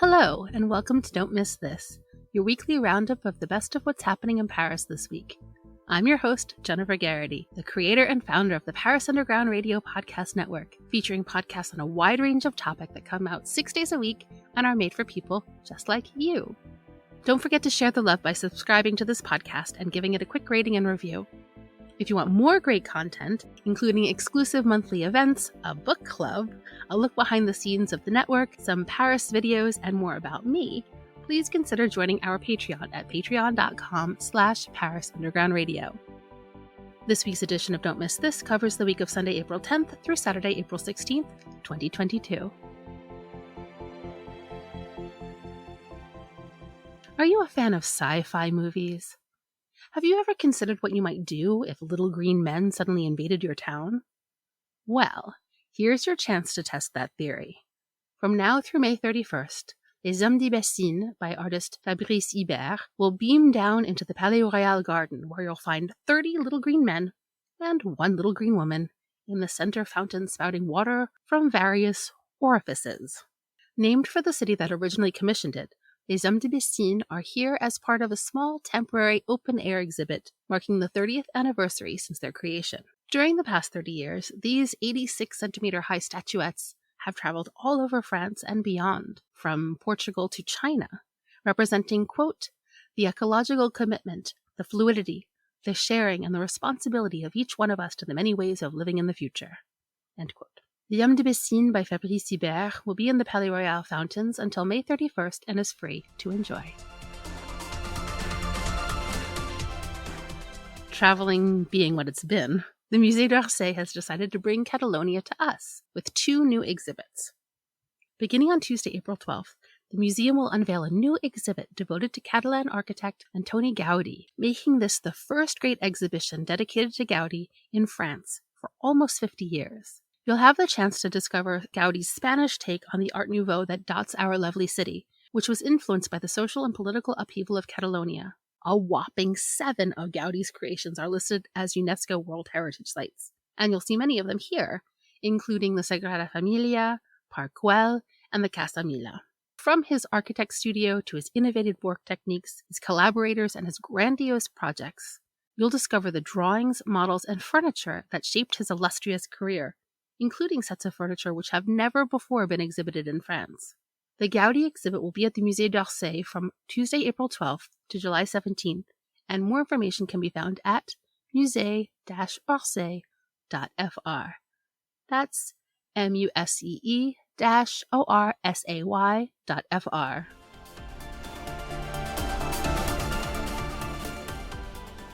Hello, and welcome to Don't Miss This, your weekly roundup of the best of what's happening in Paris this week. I'm your host, Jennifer Garrity, the creator and founder of the Paris Underground Radio Podcast Network, featuring podcasts on a wide range of topics that come out 6 days a week and are made for people just like you. Don't forget to share the love by subscribing to this podcast and giving it a quick rating and review. If you want more great content, including exclusive monthly events, a book club, a look behind the scenes of the network, some Paris videos, and more about me, please consider joining our Patreon at patreon.com/Paris Underground Radio. This week's edition of Don't Miss This covers the week of Sunday, April 10th through Saturday, April 16th, 2022. Are you a fan of sci-fi movies? Have you ever considered what you might do if little green men suddenly invaded your town? Well, here's your chance to test that theory. From now through May 31st, Les Hommes d'Imbécile by artist Fabrice Hibert will beam down into the Palais Royal garden, where you'll find 30 little green men and one little green woman in the center fountain spouting water from various orifices. Named for the city that originally commissioned it, Les Hommes d'Imbécile are here as part of a small temporary open-air exhibit marking the 30th anniversary since their creation. During the past 30 years, these 86-centimeter-high statuettes have traveled all over France and beyond, from Portugal to China, representing, quote, the ecological commitment, the fluidity, the sharing, and the responsibility of each one of us to the many ways of living in the future, end quote. Les Hommes d'Imbécile by Fabrice Hibert will be in the Palais Royal fountains until May 31st and is free to enjoy. Traveling being what it's been, the Musée d'Orsay has decided to bring Catalonia to us with 2 new exhibits. Beginning on Tuesday, April 12th, the museum will unveil a new exhibit devoted to Catalan architect Antoni Gaudí, making this the first great exhibition dedicated to Gaudí in France for almost 50 years. You'll have the chance to discover Gaudí's Spanish take on the Art Nouveau that dots our lovely city, which was influenced by the social and political upheaval of Catalonia. A whopping 7 of Gaudí's creations are listed as UNESCO World Heritage Sites, and you'll see many of them here, including the Sagrada Familia, Parc Güell, and the Casa Mila. From his architect studio to his innovative work techniques, his collaborators, and his grandiose projects, you'll discover the drawings, models, and furniture that shaped his illustrious career, including sets of furniture which have never before been exhibited in France. The Gaudí exhibit will be at the Musée d'Orsay from Tuesday, April 12th to July 17th, and more information can be found at musée-orsay.fr. That's musee-orsay.fr.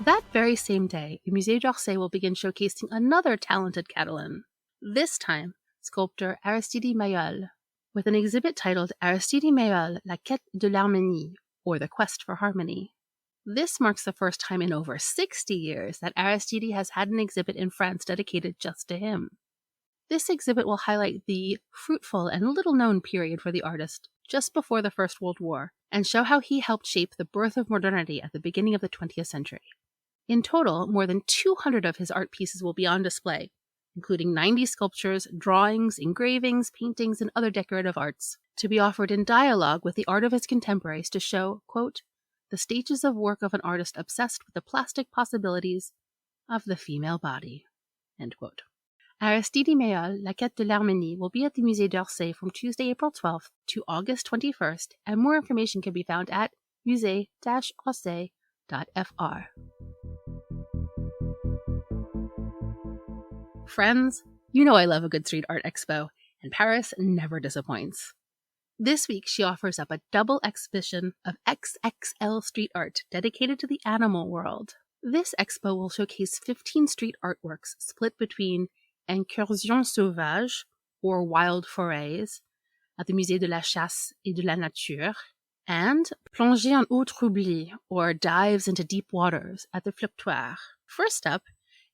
That very same day, the Musée d'Orsay will begin showcasing another talented Catalan, this time sculptor Aristide Maillol, with an exhibit titled Aristide Maillol, La Quête de l'Harmonie, or The Quest for Harmony. This marks the first time in over 60 years that Aristide has had an exhibit in France dedicated just to him. This exhibit will highlight the fruitful and little-known period for the artist just before the First World War, and show how he helped shape the birth of modernity at the beginning of the 20th century. In total, more than 200 of his art pieces will be on display, including 90 sculptures, drawings, engravings, paintings, and other decorative arts, to be offered in dialogue with the art of his contemporaries to show, quote, the stages of work of an artist obsessed with the plastic possibilities of the female body, end quote. Aristide Maillol, La Quête de l'Harmonie will be at the Musée d'Orsay from Tuesday, April 12th to August 21st, and more information can be found at musée-orsay.fr. Friends, you know I love a good street art expo, and Paris never disappoints. This week, she offers up a double exhibition of XXL street art dedicated to the animal world. This expo will showcase 15 street artworks split between Incursions sauvages, or wild forays, at the Musée de la Chasse et de la Nature, and Plongées en eau troublée, or dives into deep waters, at the Flottoir. First up,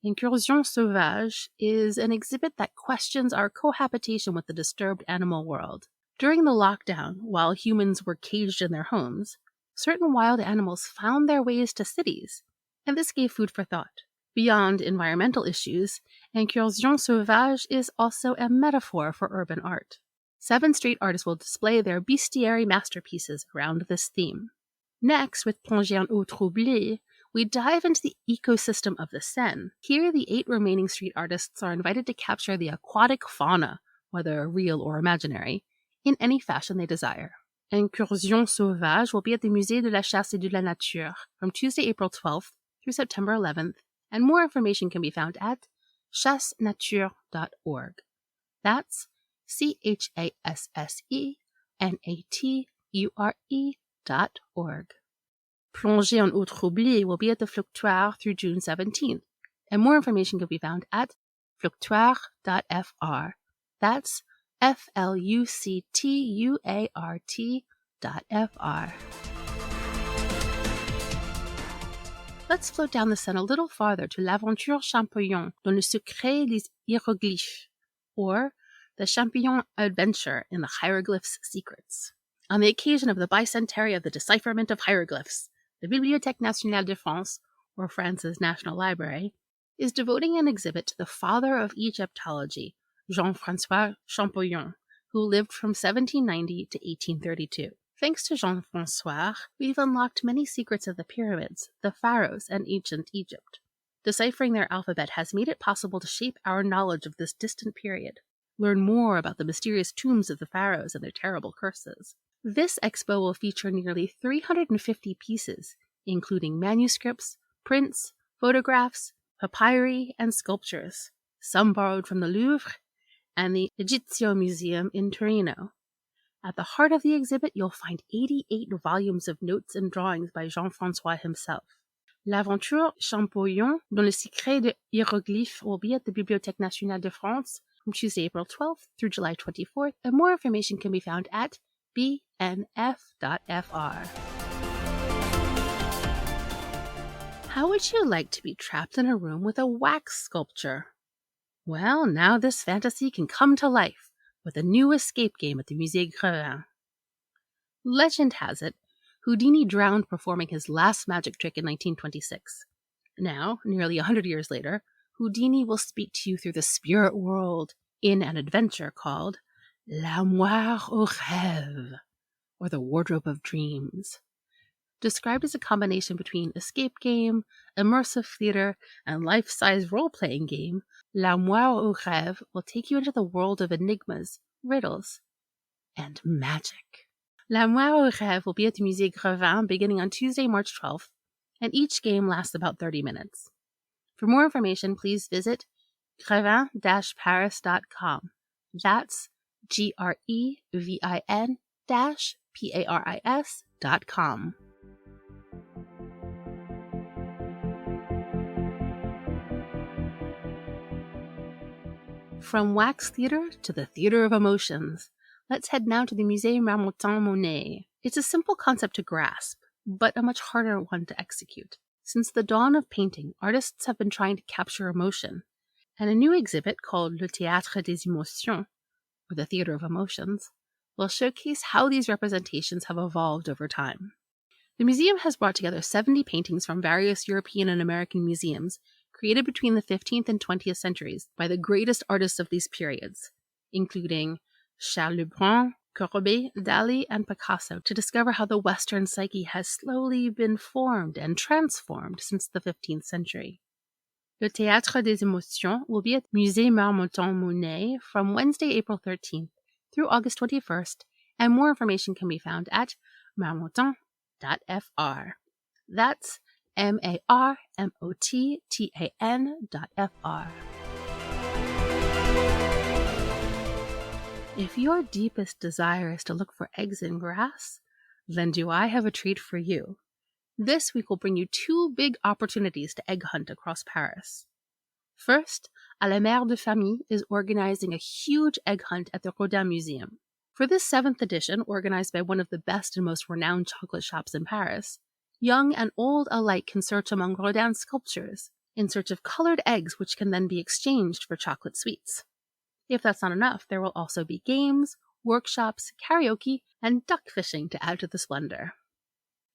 Incursions sauvages is an exhibit that questions our cohabitation with the disturbed animal world. During the lockdown, while humans were caged in their homes, certain wild animals found their ways to cities, and this gave food for thought. Beyond environmental issues, Incursions sauvages is also a metaphor for urban art. 7 street artists will display their bestiary masterpieces around this theme. Next, with Plongée en eau troublée, we dive into the ecosystem of the Seine. Here, the 8 remaining street artists are invited to capture the aquatic fauna, whether real or imaginary, in any fashion they desire. Incursion Sauvage will be at the Musée de la Chasse et de la Nature from Tuesday, April 12th through September 11th, and more information can be found at chassenature.org. That's CHASSENATURE.org. Plongée en eau troublée will be at the Fluctuaire through June 17th, and more information can be found at fluctuare.fr. That's FLUCTUART.fr. Let's float down the Seine a little farther to l'Aventure Champollion dans le secret des hiéroglyphes, or the Champollion Adventure in the Hieroglyphs' Secrets. On the occasion of the bicentenary of the decipherment of hieroglyphs, the Bibliothèque Nationale de France, or France's National Library, is devoting an exhibit to the father of Egyptology, Jean-François Champollion, who lived from 1790 to 1832. Thanks to Jean-François, we've unlocked many secrets of the pyramids, the pharaohs, and ancient Egypt. Deciphering their alphabet has made it possible to shape our knowledge of this distant period, learn more about the mysterious tombs of the pharaohs and their terrible curses. This expo will feature nearly 350 pieces, including manuscripts, prints, photographs, papyri, and sculptures, some borrowed from the Louvre and the Egizio Museum in Torino. At the heart of the exhibit, you'll find 88 volumes of notes and drawings by Jean-François himself. L'Aventure Champollion dans le secret des hiéroglyphes will be at the Bibliothèque Nationale de France from Tuesday, April 12th through July 24th, and more information can be found at bnf.fr. How would you like to be trapped in a room with a wax sculpture? Well, now this fantasy can come to life with a new escape game at the Musée Graffiti. Legend has it, Houdini drowned performing his last magic trick in 1926. Now, nearly 100 years later, Houdini will speak to you through the spirit world in an adventure called L'armoire aux rêves, or the Wardrobe of Dreams. Described as a combination between escape game, immersive theater, and life-size role-playing game, L'armoire aux rêves will take you into the world of enigmas, riddles, and magic. L'armoire aux rêves will be at the Musée Graffiti beginning on Tuesday, March 12th, and each game lasts about 30 minutes. For more information, please visit grevin-paris.com. That's grevin-paris.com. From wax theater to the theater of emotions, let's head now to the Musée Marmottan-Monet. It's a simple concept to grasp, but a much harder one to execute. Since the dawn of painting, artists have been trying to capture emotion, and a new exhibit called Le Théâtre des Émotions, or the Theater of Emotions, will showcase how these representations have evolved over time. The museum has brought together 70 paintings from various European and American museums created between the 15th and 20th centuries by the greatest artists of these periods, including Charles Lebrun, Courbet, Dali, and Picasso, to discover how the Western psyche has slowly been formed and transformed since the 15th century. Le Théâtre des Émotions will be at Musée Marmottan-Monet from Wednesday, April 13th through August 21st, and more information can be found at marmottan.fr. That's marmottan.fr. If your deepest desire is to look for eggs in grass, then do I have a treat for you. This week will bring you 2 big opportunities to egg hunt across Paris. First, À la Mère de Famille is organizing a huge egg hunt at the Rodin Museum. For this 7th edition, organized by one of the best and most renowned chocolate shops in Paris, young and old alike can search among Rodin's sculptures in search of colored eggs which can then be exchanged for chocolate sweets. If that's not enough, there will also be games, workshops, karaoke, and duck fishing to add to the splendor.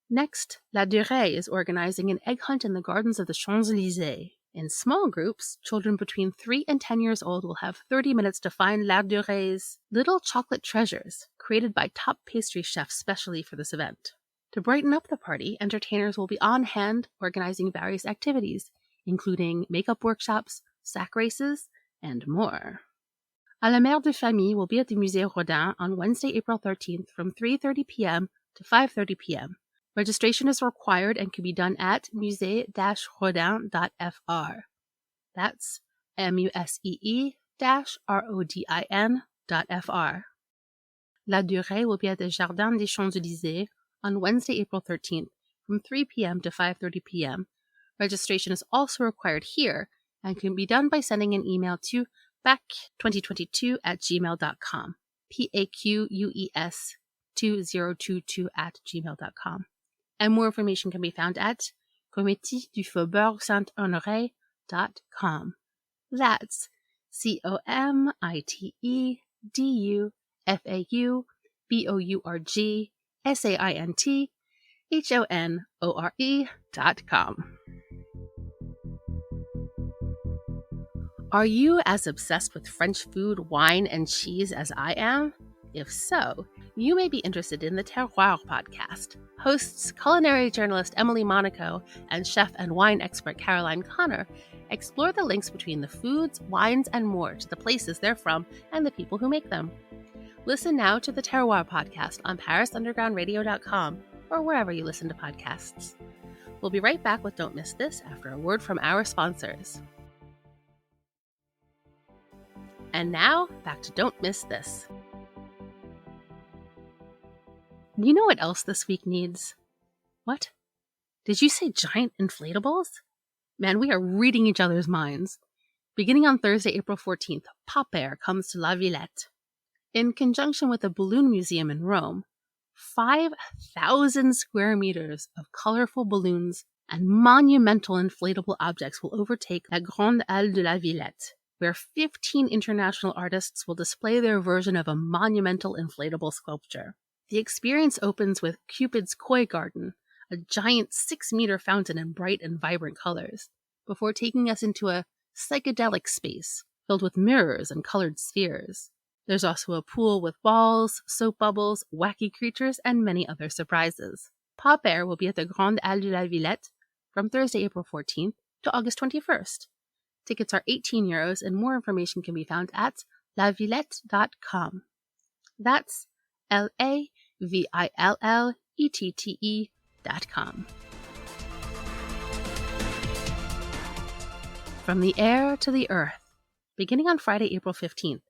Next, La Durée is organizing an egg hunt in the gardens of the Champs-Élysées. In small groups, children between 3 and 10 years old will have 30 minutes to find La Dure's little chocolate treasures created by top pastry chefs specially for this event. To brighten up the party, entertainers will be on hand organizing various activities, including makeup workshops, sack races, and more. À la Mère de Famille will be at the Musée Rodin on Wednesday, April 13th from 3:30 p.m. to 5:30 p.m. Registration is required and can be done at musée-rodin.fr. That's musee-rodin.fr. La Durée will be at the Jardin des Champs-Élysées on Wednesday, April 13th from 3 p.m. to 5:30 p.m. Registration is also required here and can be done by sending an email to paques2022@gmail.com. PAQUES2022@gmail.com. And more information can be found at comitedufaubourg-saint-honoré.com. That's comitedufaubourg-saint-honoré.com. Are you as obsessed with French food, wine, and cheese as I am? If so, you may be interested in the Terroir podcast. Hosts culinary journalist Emily Monaco and chef and wine expert Caroline Connor explore the links between the foods, wines, and more to the places they're from and the people who make them. Listen now to the Terroir podcast on parisundergroundradio.com or wherever you listen to podcasts. We'll be right back with Don't Miss This after a word from our sponsors. And now, back to Don't Miss This. You know what else this week needs? What? Did you say giant inflatables? Man, we are reading each other's minds. Beginning on Thursday, April 14th, Pop Air comes to La Villette. In conjunction with the Balloon Museum in Rome, 5,000 square meters of colorful balloons and monumental inflatable objects will overtake La Grande Halle de la Villette, where 15 international artists will display their version of a monumental inflatable sculpture. The experience opens with Cupid's Koi Garden, a giant 6-meter fountain in bright and vibrant colors, before taking us into a psychedelic space filled with mirrors and colored spheres. There's also a pool with balls, soap bubbles, wacky creatures, and many other surprises. Pop Air will be at the Grande Halle de la Villette from Thursday, April 14th to August 21st. Tickets are €18 and more information can be found at lavillette.com. That's LAVILLETTE.com. From the air to the earth. Beginning on Friday, April 15th,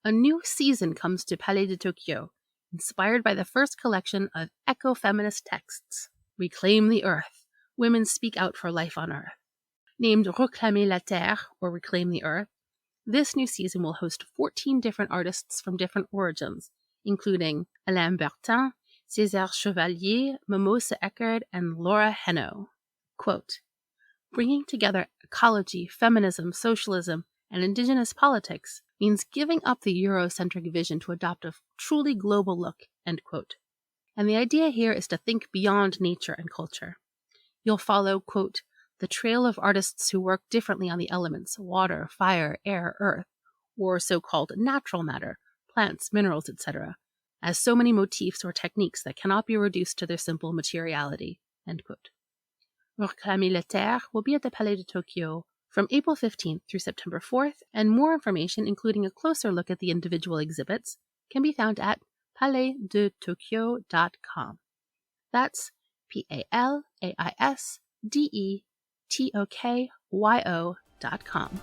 a new season comes to Palais de Tokyo, inspired by the first collection of eco-feminist texts. Reclaim the Earth. Women speak out for life on Earth. Named Reclamer la Terre, or Reclaim the Earth, this new season will host 14 different artists from different origins, including Alain Bertin, César Chevalier, Mimosa Eckerd, and Laura Henno. Quote, bringing together ecology, feminism, socialism, and indigenous politics means giving up the Eurocentric vision to adopt a truly global look, end quote. And the idea here is to think beyond nature and culture. You'll follow, quote, the trail of artists who work differently on the elements, water, fire, air, earth, or so-called natural matter, plants, minerals, etc., as so many motifs or techniques that cannot be reduced to their simple materiality, end quote. Reclamer la Terre will be at the Palais de Tokyo from April 15th through September 4th, and more information, including a closer look at the individual exhibits, can be found at palaisdetokyo.com. That's PALAISDETOKYO.com.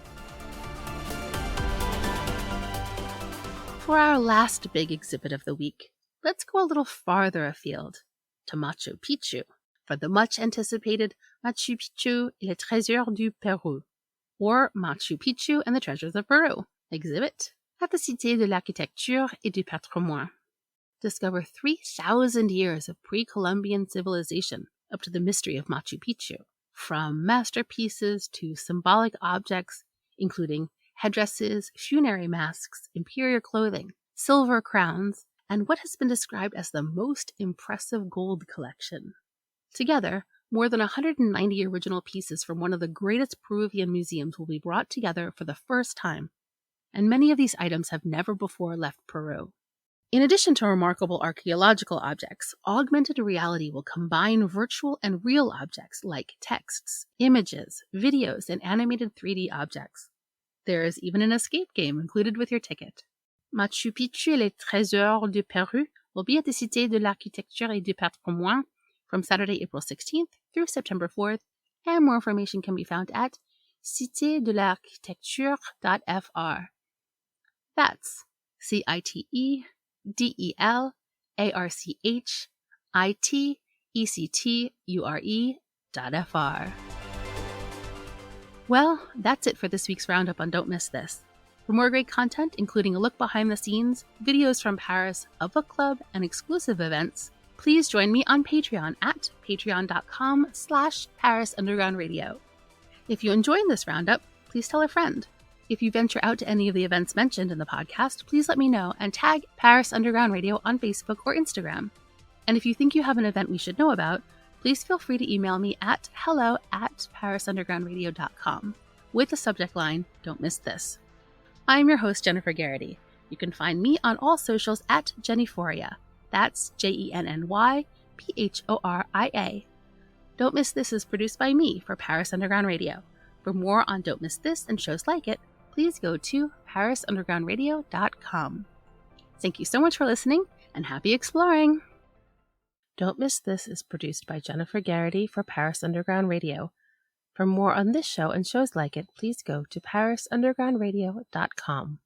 For our last big exhibit of the week, let's go a little farther afield, to Machu Picchu, for the much-anticipated Machu Picchu et les Trésors du Pérou, or Machu Picchu and the Treasures of Peru, exhibit at the Cité de l'Architecture et du Patrimoine. Discover 3,000 years of pre-Columbian civilization up to the mystery of Machu Picchu, from masterpieces to symbolic objects, including headdresses, funerary masks, imperial clothing, silver crowns, and what has been described as the most impressive gold collection. Together, More than 190 original pieces from one of the greatest Peruvian museums will be brought together for the first time, and many of these items have never before left Peru. In addition to remarkable archaeological objects, augmented reality will combine virtual and real objects like texts, images, videos, and animated 3D objects. There is even an escape game included with your ticket. Machu Picchu et les Trésors du Peru will be at the Cité de l'Architecture et du Patrimoine from Saturday, April 16th through September 4th, and more information can be found at citedelarchitecture.fr. That's CITEDELARCHITECTURE.fr. Well, that's it for this week's roundup on Don't Miss This. For more great content, including a look behind the scenes, videos from Paris, a book club, and exclusive events, please join me on Patreon at patreon.com/Paris Underground Radio. If you enjoyed this roundup, please tell a friend. If you venture out to any of the events mentioned in the podcast, please let me know and tag Paris Underground Radio on Facebook or Instagram. And if you think you have an event we should know about, please feel free to email me at hello@parisundergroundradio.com with the subject line, Don't Miss This. I'm your host, Jennifer Garrity. You can find me on all socials at Jennyphoria. That's JennyPhoria. Don't Miss This is produced by me for Paris Underground Radio. For more on Don't Miss This and shows like it, please go to parisundergroundradio.com. Thank you so much for listening, and happy exploring! Don't Miss This is produced by Jennifer Garrity for Paris Underground Radio. For more on this show and shows like it, please go to parisundergroundradio.com.